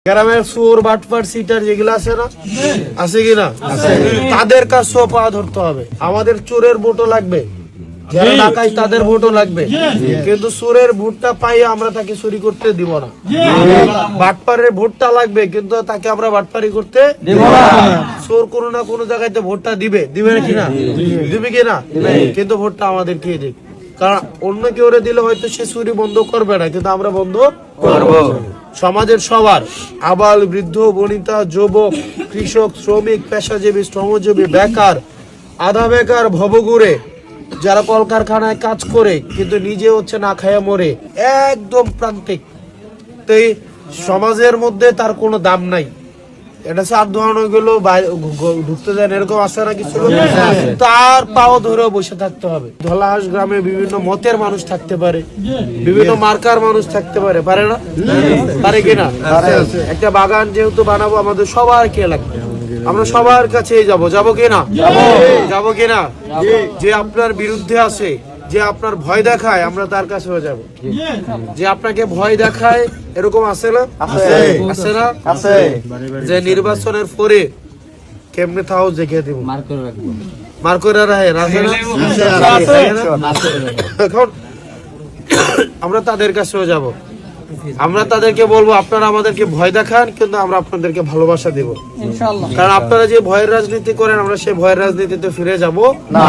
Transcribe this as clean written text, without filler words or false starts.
গ্রামের সুর বাটপার সিটার যেগুলো আছে না, আছে কিনা, তাদের কাজ পা ধরতে হবে। আমাদের চোরের ভোটও লাগবে, যারা ডাকাই তাদের ভোটও লাগবে, কিন্তু সুরের ভোটটা পাই আমরা তাকে চুরি করতে দিব না। বাটপারের ভোটটা লাগবে, কিন্তু তাকে আমরা বাটপারি করতে দিব না। চোর কোনো না কোনো জায়গায় ভোটটা দিবে, দিবে কিনা, দিবে কিনা, কিন্তু ভোটটা আমাদেরকে দিক। কারণ অন্য কেউ দিলে হয়তো সে চুরি বন্ধ করবে না, কিন্তু আমরা বন্ধ করব। সমাজের সবার, আবাল বৃদ্ধ বনিতা যুবক কৃষক শ্রমিক পেশাজীবী শ্রমজীবী বেকার আধা বেকার ভবঘুরে যারা কলকারখানায় কাজ করে কিন্তু নিজে হচ্ছে না খায়া মরে, একদম প্রান্তিক। তো এই সমাজের মধ্যে তার কোনো দাম নাই। এটা সাত ধরন গুলো ঢুকতে যায় এরকম আছে না কিছু, তার পাও ধরেও বসে থাকতে হবে। ধলাহাঁস গ্রামে বিভিন্ন মতের মানুষ থাকতে পারে, বিভিন্ন মার্কার মানুষ থাকতে পারে, পারে না, পারে কিনা? একটা বাগান যেহেতু বানাবো আমাদের সবার কে লাগবে, আমরা সবার কাছে যাবো কিনা, যাবো কিনা? যে আপনার বিরুদ্ধে আছে, যে আপনার ভয় দেখায়, আমরা তার কাছেও যাব। যে আপনাকে ভয় দেখায় এরকম আছে না, আছে না, আছে। যে নির্বাচনের পরে কেমনে থাও দেখে দিব, মার করে রাখে, এখন আমরা তাদের কাছেও যাব। আমরা তাদেরকে বলবো আপনারা আমাদেরকে ভয় দেখান, কিন্তু আমরা আপনাদেরকে ভালোবাসা দেব। কারণ আপনারা যে ভয়ের রাজনীতি করেন, আমরা সেই ভয়ের রাজনীতিতে ফিরে যাব না।